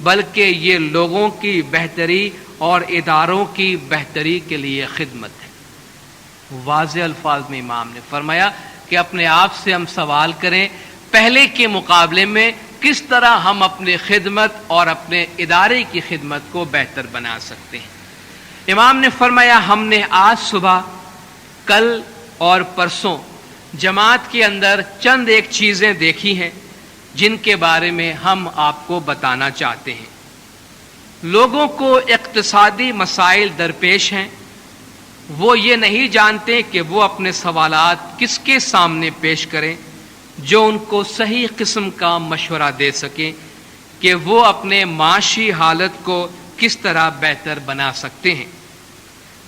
بلکہ یہ لوگوں کی بہتری اور اداروں کی بہتری کے لیے خدمت ہے۔ واضح الفاظ میں امام نے فرمایا کہ اپنے آپ سے ہم سوال کریں پہلے کے مقابلے میں کس طرح ہم اپنے خدمت اور اپنے ادارے کی خدمت کو بہتر بنا سکتے ہیں۔ امام نے فرمایا ہم نے آج صبح، کل اور پرسوں جماعت کے اندر چند ایک چیزیں دیکھی ہیں جن کے بارے میں ہم آپ کو بتانا چاہتے ہیں۔ لوگوں کو اقتصادی مسائل درپیش ہیں، وہ یہ نہیں جانتے کہ وہ اپنے سوالات کس کے سامنے پیش کریں جو ان کو صحیح قسم کا مشورہ دے سکیں کہ وہ اپنے معاشی حالت کو کس طرح بہتر بنا سکتے ہیں۔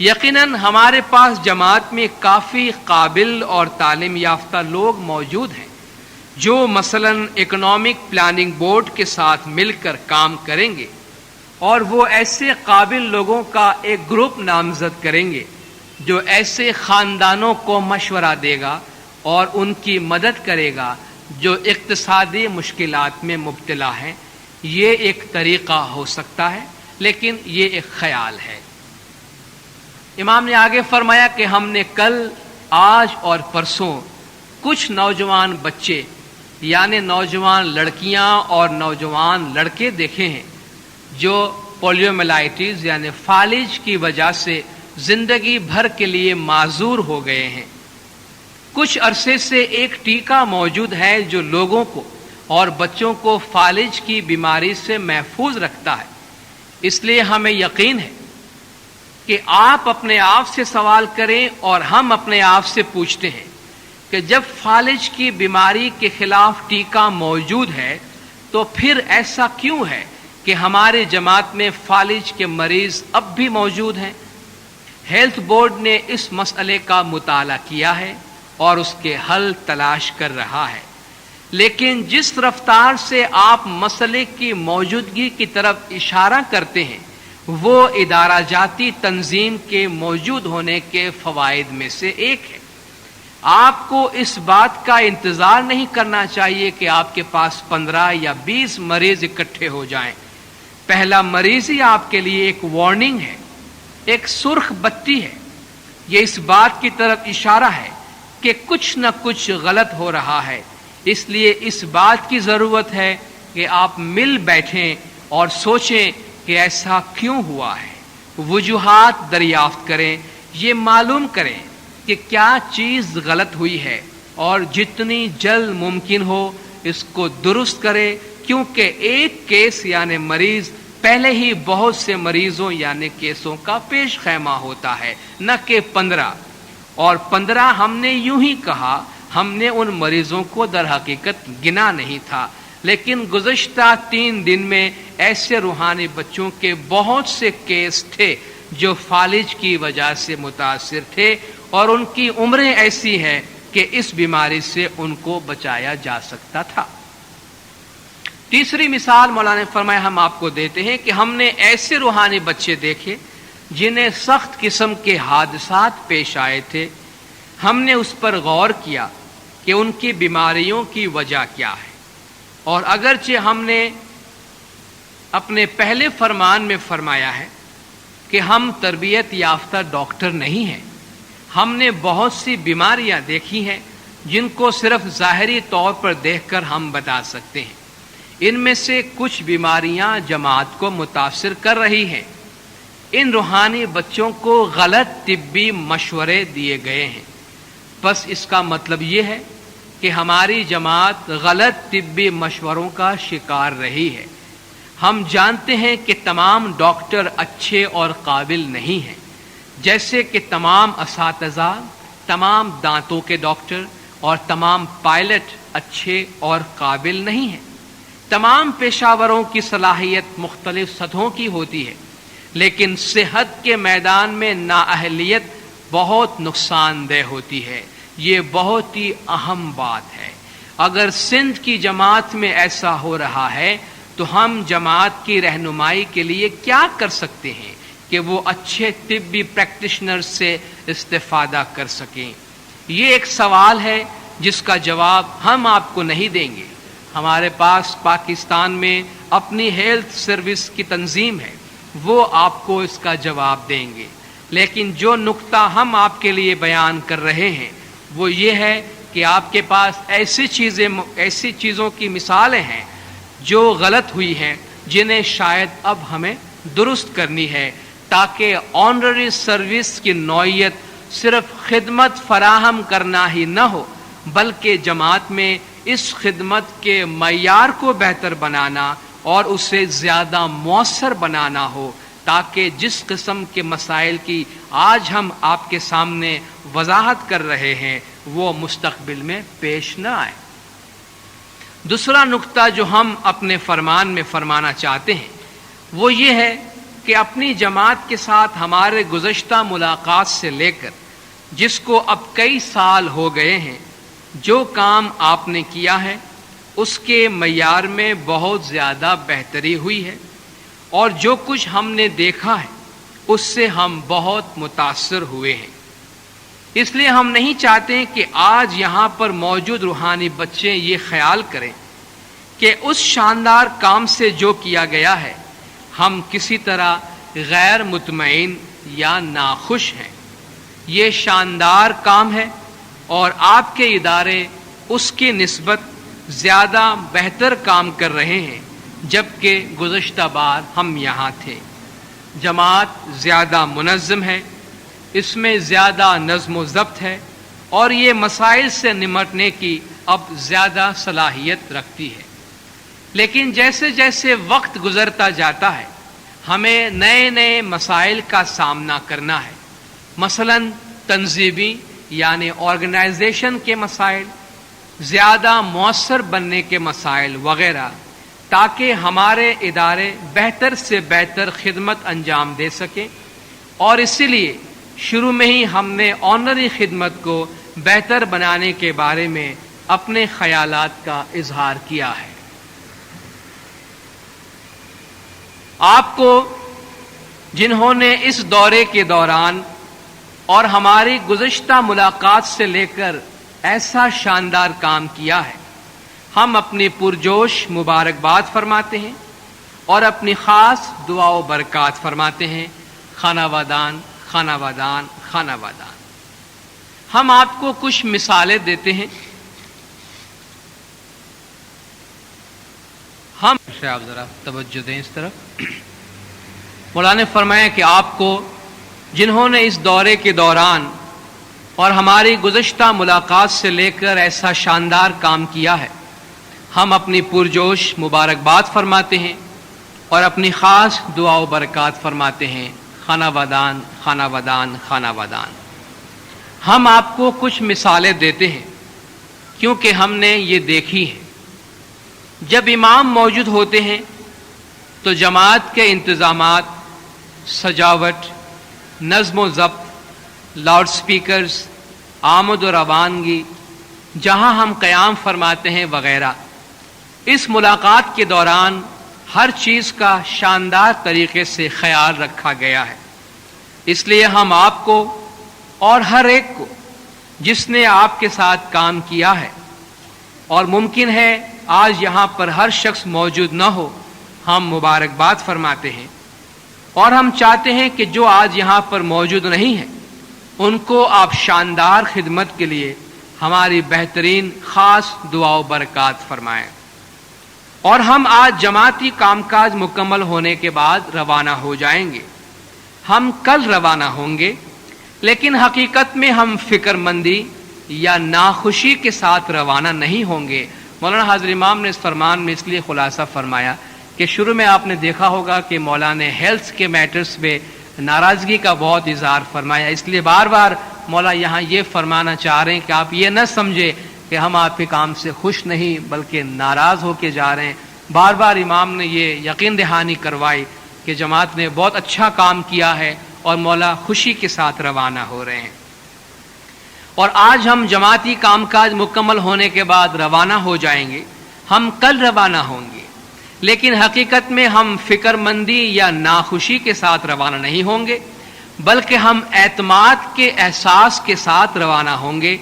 یقیناً ہمارے پاس جماعت میں کافی قابل اور تعلیم یافتہ لوگ موجود ہیں جو مثلاً اکنامک پلاننگ بورڈ کے ساتھ مل کر کام کریں گے، اور وہ ایسے قابل لوگوں کا ایک گروپ نامزد کریں گے جو ایسے خاندانوں کو مشورہ دے گا اور ان کی مدد کرے گا جو اقتصادی مشکلات میں مبتلا ہیں۔ یہ ایک طریقہ ہو سکتا ہے، لیکن یہ ایک خیال ہے۔ امام نے آگے فرمایا کہ ہم نے کل، آج اور پرسوں کچھ نوجوان بچے یعنی نوجوان لڑکیاں اور نوجوان لڑکے دیکھے ہیں جو پولیومیلائٹس یعنی فالج کی وجہ سے زندگی بھر کے لیے معذور ہو گئے ہیں۔ کچھ عرصے سے ایک ٹیکہ موجود ہے جو لوگوں کو اور بچوں کو فالج کی بیماری سے محفوظ رکھتا ہے۔ اس لیے ہمیں یقین ہے کہ آپ اپنے آپ سے سوال کریں اور ہم اپنے آپ سے پوچھتے ہیں کہ جب فالج کی بیماری کے خلاف ٹیکہ موجود ہے تو پھر ایسا کیوں ہے کہ ہمارے جماعت میں فالج کے مریض اب بھی موجود ہیں؟ ہیلتھ بورڈ نے اس مسئلے کا مطالعہ کیا ہے اور اس کے حل تلاش کر رہا ہے، لیکن جس رفتار سے آپ مسئلے کی موجودگی کی طرف اشارہ کرتے ہیں وہ ادارہ جاتی تنظیم کے موجود ہونے کے فوائد میں سے ایک ہے۔ آپ کو اس بات کا انتظار نہیں کرنا چاہیے کہ آپ کے پاس 15 یا 20 مریض اکٹھے ہو جائیں۔ پہلا مریض ہی آپ کے لیے ایک وارننگ ہے، ایک سرخ بتی ہے۔ یہ اس بات کی طرف اشارہ ہے کہ کچھ نہ کچھ غلط ہو رہا ہے۔ اس لیے اس بات کی ضرورت ہے کہ آپ مل بیٹھیں اور سوچیں کہ ایسا کیوں ہوا ہے، وجوہات دریافت کریں، یہ معلوم کریں کہ کیا چیز غلط ہوئی ہے اور جتنی جلد ممکن ہو اس کو درست کریں، کیونکہ ایک کیس یعنی مریض پہلے ہی بہت سے مریضوں یعنی کیسوں کا پیش خیمہ ہوتا ہے، نہ کہ 15۔ اور 15 ہم نے یوں ہی کہا، ہم نے ان مریضوں کو در حقیقت گنا نہیں تھا، لیکن گزشتہ 3 دن میں ایسے روحانی بچوں کے بہت سے کیس تھے جو فالج کی وجہ سے متاثر تھے اور ان کی عمریں ایسی ہیں کہ اس بیماری سے ان کو بچایا جا سکتا تھا۔ تیسری مثال مولانا نے فرمایا ہم آپ کو دیتے ہیں کہ ہم نے ایسے روحانی بچے دیکھے جنہیں سخت قسم کے حادثات پیش آئے تھے۔ ہم نے اس پر غور کیا کہ ان کی بیماریوں کی وجہ کیا ہے، اور اگرچہ ہم نے اپنے پہلے فرمان میں فرمایا ہے کہ ہم تربیت یافتہ ڈاکٹر نہیں ہیں، ہم نے بہت سی بیماریاں دیکھی ہیں جن کو صرف ظاہری طور پر دیکھ کر ہم بتا سکتے ہیں۔ ان میں سے کچھ بیماریاں جماعت کو متاثر کر رہی ہیں۔ ان روحانی بچوں کو غلط طبی مشورے دیے گئے ہیں، بس اس کا مطلب یہ ہے کہ ہماری جماعت غلط طبی مشوروں کا شکار رہی ہے۔ ہم جانتے ہیں کہ تمام ڈاکٹر اچھے اور قابل نہیں ہیں، جیسے کہ تمام اساتذہ، تمام دانتوں کے ڈاکٹر اور تمام پائلٹ اچھے اور قابل نہیں ہیں۔ تمام پیشہ وروں کی صلاحیت مختلف سطحوں کی ہوتی ہے، لیکن صحت کے میدان میں نااہلیت بہت نقصان دہ ہوتی ہے۔ یہ بہت ہی اہم بات ہے۔ اگر سندھ کی جماعت میں ایسا ہو رہا ہے تو ہم جماعت کی رہنمائی کے لیے کیا کر سکتے ہیں کہ وہ اچھے طبی پریکٹیشنر سے استفادہ کر سکیں؟ یہ ایک سوال ہے جس کا جواب ہم آپ کو نہیں دیں گے، ہمارے پاس پاکستان میں اپنی ہیلتھ سروس کی تنظیم ہے، وہ آپ کو اس کا جواب دیں گے. لیکن جو نقطہ ہم آپ کے لیے بیان کر رہے ہیں وہ یہ ہے کہ آپ کے پاس ایسی چیزوں کی مثالیں ہیں جو غلط ہوئی ہیں، جنہیں شاید اب ہمیں درست کرنی ہے، تاکہ آنرری سروس کی نوعیت صرف خدمت فراہم کرنا ہی نہ ہو، بلکہ جماعت میں اس خدمت کے معیار کو بہتر بنانا اور اسے زیادہ مؤثر بنانا ہو، تاکہ جس قسم کے مسائل کی آج ہم آپ کے سامنے وضاحت کر رہے ہیں وہ مستقبل میں پیش نہ آئے. دوسرا نقطہ جو ہم اپنے فرمان میں فرمانا چاہتے ہیں وہ یہ ہے کہ اپنی جماعت کے ساتھ ہمارے گزشتہ ملاقات سے لے کر جس کو اب کئی سال ہو گئے ہیں، جو کام آپ نے کیا ہے اس کے معیار میں بہت زیادہ بہتری ہوئی ہے، اور جو کچھ ہم نے دیکھا ہے اس سے ہم بہت متاثر ہوئے ہیں. اس لیے ہم نہیں چاہتے کہ آج یہاں پر موجود روحانی بچے یہ خیال کریں کہ اس شاندار کام سے جو کیا گیا ہے ہم کسی طرح غیر مطمئن یا ناخوش ہیں. یہ شاندار کام ہے اور آپ کے ادارے اس کی نسبت زیادہ بہتر کام کر رہے ہیں جبکہ گزشتہ بار ہم یہاں تھے. جماعت زیادہ منظم ہے، اس میں زیادہ نظم و ضبط ہے، اور یہ مسائل سے نمٹنے کی اب زیادہ صلاحیت رکھتی ہے. لیکن جیسے جیسے وقت گزرتا جاتا ہے ہمیں نئے نئے مسائل کا سامنا کرنا ہے، مثلا تنظیمی یعنی آرگنائزیشن کے مسائل، زیادہ مؤثر بننے کے مسائل وغیرہ، تاکہ ہمارے ادارے بہتر سے بہتر خدمت انجام دے سکیں. اور اسی لیے شروع میں ہی ہم نے آنرری خدمت کو بہتر بنانے کے بارے میں اپنے خیالات کا اظہار کیا ہے. آپ کو جنہوں نے اس دورے کے دوران اور ہماری گزشتہ ملاقات سے لے کر ایسا شاندار کام کیا ہے، ہم اپنی پرجوش مبارکباد فرماتے ہیں اور اپنی خاص دعا و برکات فرماتے ہیں. خانہ وادان خانہ وادان خانہ وادان. ہم آپ کو کچھ مثالیں دیتے ہیں. ہم آپ ذرا توجہ دیں اس طرف. مولانا نے فرمایا کہ آپ کو جنہوں نے اس دورے کے دوران اور ہماری گزشتہ ملاقات سے لے کر ایسا شاندار کام کیا ہے، ہم اپنی پرجوش مبارکباد فرماتے ہیں اور اپنی خاص دعا و برکات فرماتے ہیں. خانہ وادان خانہ وادان خانہ وادان. ہم آپ کو کچھ مثالیں دیتے ہیں کیونکہ ہم نے یہ دیکھی ہے. جب امام موجود ہوتے ہیں تو جماعت کے انتظامات، سجاوٹ، نظم و ضبط، لاؤڈ سپیکرز، آمد و روانگی، جہاں ہم قیام فرماتے ہیں وغیرہ، اس ملاقات کے دوران ہر چیز کا شاندار طریقے سے خیال رکھا گیا ہے. اس لیے ہم آپ کو اور ہر ایک کو جس نے آپ کے ساتھ کام کیا ہے، اور ممکن ہے آج یہاں پر ہر شخص موجود نہ ہو، ہم مبارکباد فرماتے ہیں. اور ہم چاہتے ہیں کہ جو آج یہاں پر موجود نہیں ہیں ان کو آپ شاندار خدمت کے لیے ہماری بہترین خاص دعا و برکات فرمائیں. اور ہم آج جماعتی کام کاج مکمل ہونے کے بعد روانہ ہو جائیں گے. ہم کل روانہ ہوں گے، لیکن حقیقت میں ہم فکر مندی یا ناخوشی کے ساتھ روانہ نہیں ہوں گے. مولانا حاضر امام نے اس فرمان میں اس لیے خلاصہ فرمایا کہ شروع میں آپ نے دیکھا ہوگا کہ مولانا نے ہیلتھ کے میٹرز پہ ناراضگی کا بہت اظہار فرمایا. اس لیے بار بار مولا یہاں یہ فرمانا چاہ رہے ہیں کہ آپ یہ نہ سمجھے کہ ہم آپ کے کام سے خوش نہیں بلکہ ناراض ہو کے جا رہے ہیں. بار بار امام نے یہ یقین دہانی کروائی کہ جماعت نے بہت اچھا کام کیا ہے اور مولا خوشی کے ساتھ روانہ ہو رہے ہیں. اور آج ہم جماعتی کام کاج مکمل ہونے کے بعد روانہ ہو جائیں گے. ہم کل روانہ ہوں گے، لیکن حقیقت میں ہم فکر مندی یا ناخوشی کے ساتھ روانہ نہیں ہوں گے، بلکہ ہم اعتماد کے احساس کے ساتھ روانہ ہوں گے.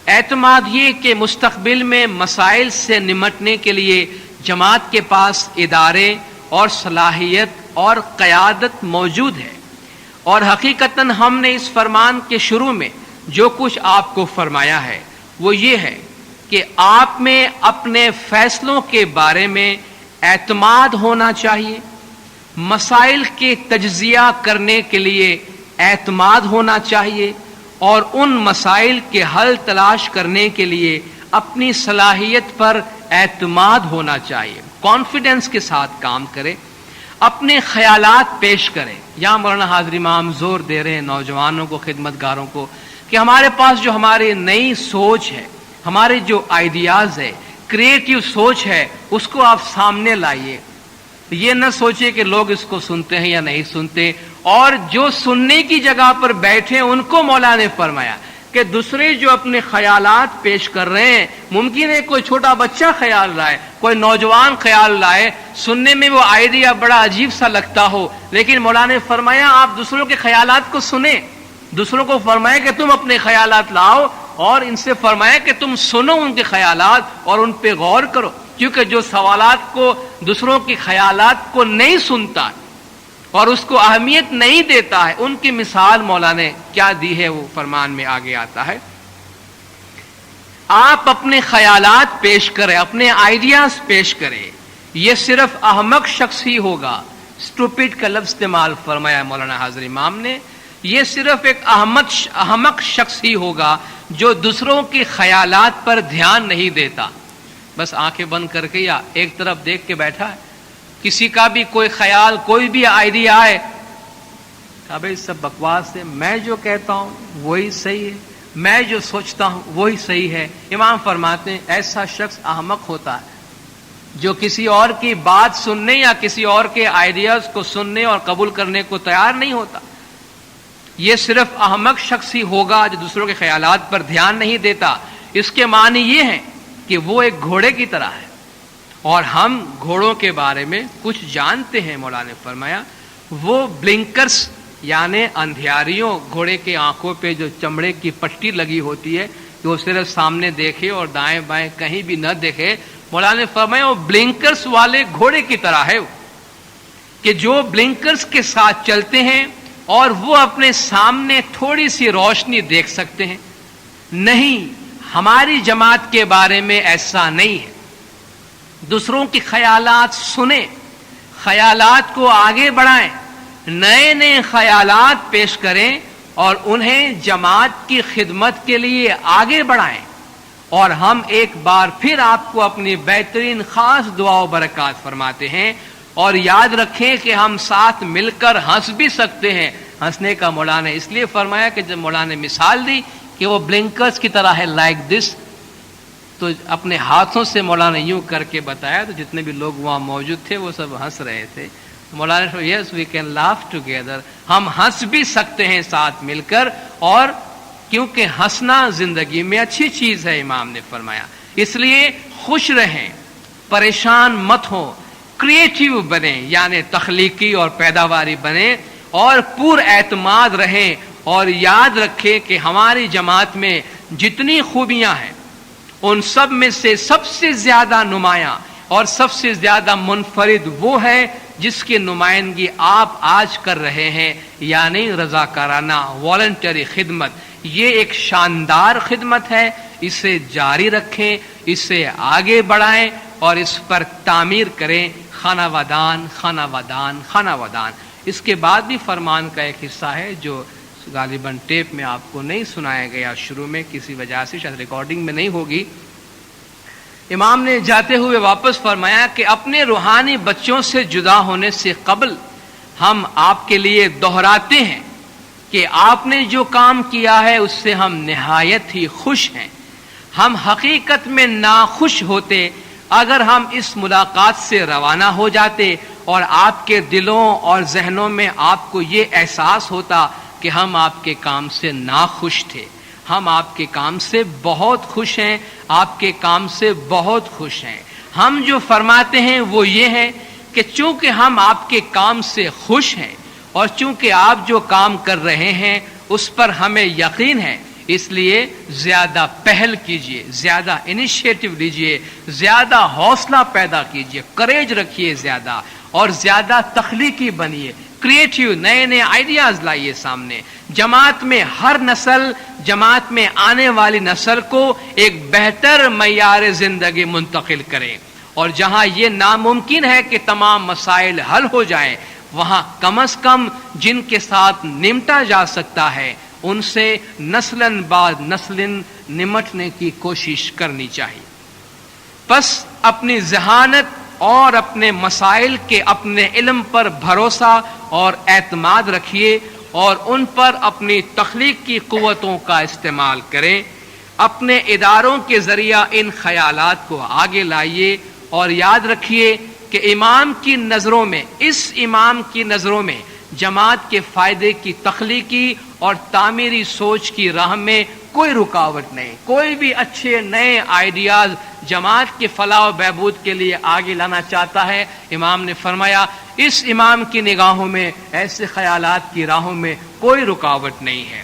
اعتماد یہ کہ مستقبل میں مسائل سے نمٹنے کے لیے جماعت کے پاس ادارے اور صلاحیت اور قیادت موجود ہے، اور حقیقتاً ہم نے اس فرمان کے شروع میں جو کچھ آپ کو فرمایا ہے وہ یہ ہے کہ آپ میں اپنے فیصلوں کے بارے میں اعتماد ہونا چاہیے، مسائل کے تجزیہ کرنے کے لیے اعتماد ہونا چاہیے، اور ان مسائل کے حل تلاش کرنے کے لیے اپنی صلاحیت پر اعتماد ہونا چاہیے، کانفیڈنس کے ساتھ کام کرے، اپنے خیالات پیش کرے۔ یہاں مولانا حاضر امام زور دے رہے ہیں نوجوانوں کو، خدمتگاروں کو، کہ ہمارے پاس جو ہماری نئی سوچ ہے، ہمارے جو آئیڈیاز ہے، کریٹیو سوچ ہے، اس کو آپ سامنے لائیے۔ یہ نہ سوچے کہ لوگ اس کو سنتے ہیں یا نہیں سنتے، اور جو سننے کی جگہ پر بیٹھے ان کو مولا نے فرمایا کہ دوسرے جو اپنے خیالات پیش کر رہے ہیں، ممکن ہے کوئی چھوٹا بچہ خیال لائے، کوئی نوجوان خیال لائے، سننے میں وہ آئیڈیا بڑا عجیب سا لگتا ہو، لیکن مولا نے فرمایا آپ دوسروں کے خیالات کو سنیں، دوسروں کو فرمایا کہ تم اپنے خیالات لاؤ، اور ان سے فرمایا کہ تم سنو ان کے خیالات اور ان پہ غور کرو، کیونکہ جو سوالات کو دوسروں کے خیالات کو نہیں سنتا اور اس کو اہمیت نہیں دیتا ہے، ان کی مثال مولا نے کیا دی ہے وہ فرمان میں آگے آتا ہے۔ آپ اپنے خیالات پیش کریں، اپنے آئیڈیاز پیش کریں، یہ صرف احمق شخص ہی ہوگا، اسٹوپڈ کا لفظ استعمال فرمایا مولانا حاضر امام نے، یہ صرف ایک احمق شخص ہی ہوگا جو دوسروں کے خیالات پر دھیان نہیں دیتا، بس آنکھیں بند کر کے یا ایک طرف دیکھ کے بیٹھا ہے، کسی کا بھی کوئی خیال، کوئی بھی آئیڈیا آئے، کہا بھائی سب بکواس ہے، میں جو کہتا ہوں وہی صحیح ہے، میں جو سوچتا ہوں وہی صحیح ہے۔ امام فرماتے ہیں ایسا شخص احمق ہوتا ہے جو کسی اور کی بات سننے یا کسی اور کے آئیڈیاز کو سننے اور قبول کرنے کو تیار نہیں ہوتا، یہ صرف احمق شخص ہی ہوگا جو دوسروں کے خیالات پر دھیان نہیں دیتا۔ اس کے معنی یہ ہے کہ وہ ایک گھوڑے کی طرح ہے، اور ہم گھوڑوں کے بارے میں کچھ جانتے ہیں۔ مولا نے فرمایا وہ بلنکرز یعنی اندھیاریوں، گھوڑے کے آنکھوں پہ جو چمڑے کی پٹی لگی ہوتی ہے کہ وہ صرف سامنے دیکھے اور دائیں بائیں کہیں بھی نہ دیکھے، مولا نے فرمایا وہ بلنکرز والے گھوڑے کی طرح ہے، کہ جو بلنکرز کے ساتھ چلتے ہیں اور وہ اپنے سامنے تھوڑی سی روشنی دیکھ سکتے ہیں۔ نہیں، ہماری جماعت کے بارے میں ایسا نہیں ہے، دوسروں کے خیالات سنیں، خیالات کو آگے بڑھائیں، نئے نئے خیالات پیش کریں اور انہیں جماعت کی خدمت کے لیے آگے بڑھائیں۔ اور ہم ایک بار پھر آپ کو اپنی بہترین خاص دعا و برکات فرماتے ہیں، اور یاد رکھیں کہ ہم ساتھ مل کر ہنس بھی سکتے ہیں۔ ہنسنے کا مولا نے اس لیے فرمایا کہ جب مولا نے مثال دی کہ وہ بلنکرز کی طرح ہے، لائک دس، تو اپنے ہاتھوں سے مولا نے یوں کر کے بتایا، تو جتنے بھی لوگ وہاں موجود تھے وہ سب ہنس رہے تھے۔ مولا نے یس وی کین لاف ٹوگیدر، ہم ہنس بھی سکتے ہیں ساتھ مل کر، اور کیونکہ ہنسنا زندگی میں اچھی چیز ہے، امام نے فرمایا، اس لیے خوش رہیں، پریشان مت ہو، کریٹیو بنیں یعنی تخلیقی اور پیداواری بنیں، اور پر اعتماد رہیں، اور یاد رکھیں کہ ہماری جماعت میں جتنی خوبیاں ہیں ان سب میں سے سب سے زیادہ نمایاں اور سب سے زیادہ منفرد وہ ہے جس کی نمائندگی آپ آج کر رہے ہیں، یعنی رضاکارانہ والنٹری خدمت۔ یہ ایک شاندار خدمت ہے، اسے جاری رکھیں، اسے آگے بڑھائیں اور اس پر تعمیر کریں، خانہ ودان خانہ ودان خانہ ودان۔ اس کے بعد بھی فرمان کا ایک حصہ ہے جو غالباً ٹیپ میں آپ کو نہیں سنایا گیا شروع میں، کسی وجہ سے شاید ریکارڈنگ میں نہیں ہوگی۔ امام نے جاتے ہوئے واپس فرمایا کہ اپنے روحانی بچوں سے جدا ہونے سے قبل ہم آپ کے لیے دہراتے ہیں کہ آپ نے جو کام کیا ہے اس سے ہم نہایت ہی خوش ہیں۔ ہم حقیقت میں ناخوش ہوتے اگر ہم اس ملاقات سے روانہ ہو جاتے اور آپ کے دلوں اور ذہنوں میں آپ کو یہ احساس ہوتا کہ ہم آپ کے کام سے ناخوش تھے۔ ہم آپ کے کام سے بہت خوش ہیں، آپ کے کام سے بہت خوش ہیں۔ ہم جو فرماتے ہیں وہ یہ ہے کہ چونکہ ہم آپ کے کام سے خوش ہیں اور چونکہ آپ جو کام کر رہے ہیں اس پر ہمیں یقین ہے، اس لیے زیادہ پہل کیجئے، زیادہ انیشیٹو لیجئے، زیادہ حوصلہ پیدا کیجئے، کریج رکھیے زیادہ، اور زیادہ تخلیقی بنیے، کریٹیو، نئے نئے آئیڈیاز لائیے سامنے۔ جماعت میں ہر نسل، جماعت میں آنے والی نسل کو ایک بہتر معیار زندگی منتقل کرے، اور جہاں یہ ناممکن ہے کہ تمام مسائل حل ہو جائیں، وہاں کم از کم جن کے ساتھ نمٹا جا سکتا ہے ان سے نسلاً بعد نسلاً نمٹنے کی کوشش کرنی چاہیے۔ بس اپنی ذہانت اور اپنے مسائل کے اپنے علم پر بھروسہ اور اعتماد رکھیے، اور ان پر اپنی تخلیق کی قوتوں کا استعمال کریں۔ اپنے اداروں کے ذریعہ ان خیالات کو آگے لائیے، اور یاد رکھیے کہ امام کی نظروں میں، اس امام کی نظروں میں جماعت کے فائدے کی تخلیقی اور تعمیری سوچ کی راہ میں کوئی رکاوٹ نہیں۔ کوئی بھی اچھے نئے آئیڈیاز جماعت کے فلاح و بہبود کے لیے آگے لانا چاہتا ہے، امام نے فرمایا اس امام کی نگاہوں میں ایسے خیالات کی راہوں میں کوئی رکاوٹ نہیں ہے۔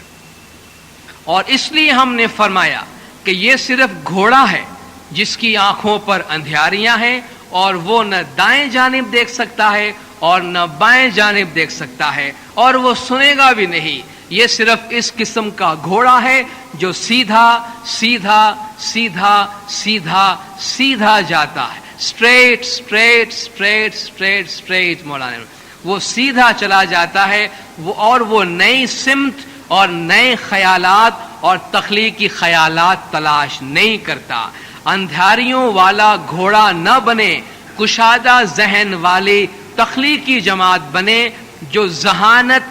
اور اس لیے ہم نے فرمایا کہ یہ صرف گھوڑا ہے جس کی آنکھوں پر اندھیاریاں ہیں، اور وہ نہ دائیں جانب دیکھ سکتا ہے اور نہ بائیں جانب دیکھ سکتا ہے، اور وہ سنے گا بھی نہیں۔ یہ صرف اس قسم کا گھوڑا ہے جو سیدھا سیدھا سیدھا سیدھا سیدھا جاتا ہے، straight straight straight straight straight, مولانا وہ سیدھا چلا جاتا ہے، اور وہ نئی سمت اور نئے خیالات اور تخلیقی خیالات تلاش نہیں کرتا۔ اندھاریوں والا گھوڑا نہ بنے، کشادہ ذہن والی تخلیقی جماعت بنے جو ذہانت،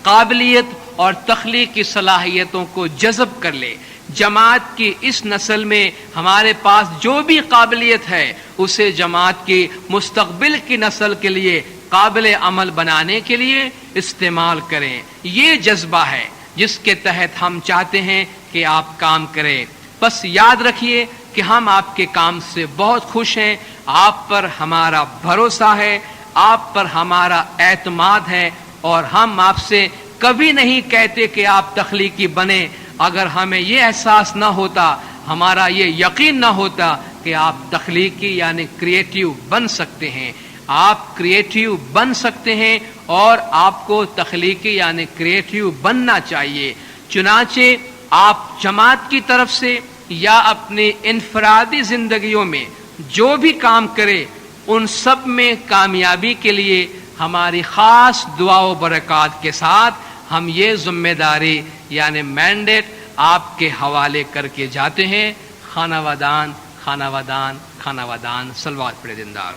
قابلیت اور تخلیقی صلاحیتوں کو جذب کر لے۔ جماعت کی اس نسل میں ہمارے پاس جو بھی قابلیت ہے اسے جماعت کی مستقبل کی نسل کے لیے قابل عمل بنانے کے لیے استعمال کریں۔ یہ جذبہ ہے جس کے تحت ہم چاہتے ہیں کہ آپ کام کریں۔ بس یاد رکھیے کہ ہم آپ کے کام سے بہت خوش ہیں، آپ پر ہمارا بھروسہ ہے، آپ پر ہمارا اعتماد ہے، اور ہم آپ سے کبھی نہیں کہتے کہ آپ تخلیقی بنیں اگر ہمیں یہ احساس نہ ہوتا، ہمارا یہ یقین نہ ہوتا کہ آپ تخلیقی یعنی کریٹیو بن سکتے ہیں۔ آپ کریٹیو بن سکتے ہیں، اور آپ کو تخلیقی یعنی کریٹیو بننا چاہیے۔ چنانچہ آپ جماعت کی طرف سے یا اپنی انفرادی زندگیوں میں جو بھی کام کرے ان سب میں کامیابی کے لیے ہماری خاص دعا و برکات کے ساتھ ہم یہ ذمہ داری یعنی مینڈیٹ آپ کے حوالے کر کے جاتے ہیں۔ خانہ وادان خانہ وادان خانہ وادان، صلوات پڑھے دیندار۔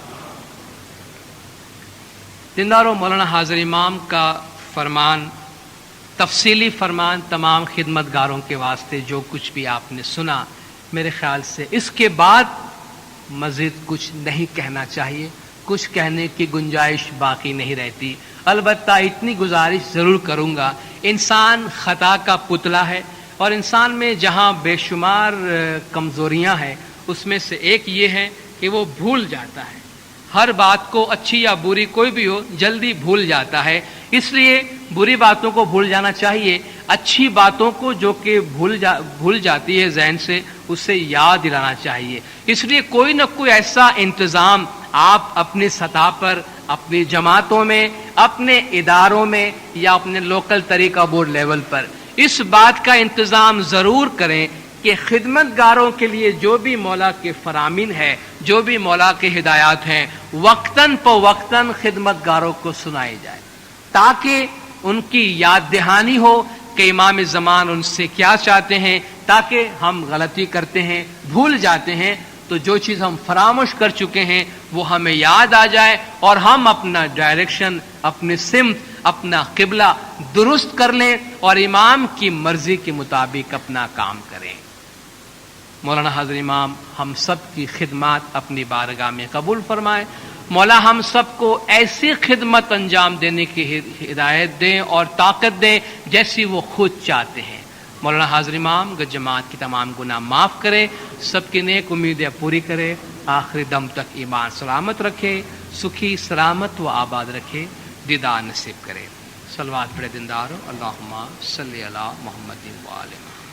دینداروں، مولانا حاضر امام کا فرمان، تفصیلی فرمان تمام خدمتگاروں کے واسطے جو کچھ بھی آپ نے سنا، میرے خیال سے اس کے بعد مزید کچھ نہیں کہنا چاہیے، کچھ کہنے کی گنجائش باقی نہیں رہتی۔ البتہ اتنی گزارش ضرور کروں گا، انسان خطا کا پتلا ہے، اور انسان میں جہاں بے شمار کمزوریاں ہیں اس میں سے ایک یہ ہے کہ وہ بھول جاتا ہے، ہر بات کو اچھی یا بری کوئی بھی ہو جلدی بھول جاتا ہے۔ اس لیے بری باتوں کو بھول جانا چاہیے، اچھی باتوں کو جو کہ بھول جاتی ہے ذہن سے اسے یاد دلانا چاہیے۔ اس لیے کوئی نہ کوئی ایسا انتظام آپ اپنی سطح پر، اپنی جماعتوں میں، اپنے اداروں میں یا اپنے لوکل طریقہ بورڈ لیول پر اس بات کا انتظام ضرور کریں کہ خدمت گاروں کے لیے جو بھی مولا کے فرامین ہے، جو بھی مولا کے ہدایات ہیں، وقتاً فوقتاً خدمت گاروں کو سنائی جائے، تاکہ ان کی یاد دہانی ہو کہ امام زمان ان سے کیا چاہتے ہیں، تاکہ ہم غلطی کرتے ہیں، بھول جاتے ہیں تو جو چیز ہم فراموش کر چکے ہیں وہ ہمیں یاد آ جائے، اور ہم اپنا ڈائریکشن، اپنی سمت، اپنا قبلہ درست کر لیں اور امام کی مرضی کے مطابق اپنا کام کریں۔ مولانا حضرت امام ہم سب کی خدمات اپنی بارگاہ میں قبول فرمائے۔ مولا ہم سب کو ایسی خدمت انجام دینے کی ہدایت دیں اور طاقت دیں جیسی وہ خود چاہتے ہیں۔ مولانا حاضر امام جماعت کی تمام گناہ معاف کرے، سب کی نیک امیدیں پوری کرے، آخری دم تک ایمان سلامت رکھے، سکھی سلامت و آباد رکھے، دیدار نصیب کرے۔ صلوات پڑھے دیندارو، اللہم صلی علی محمد و آلہ محمد۔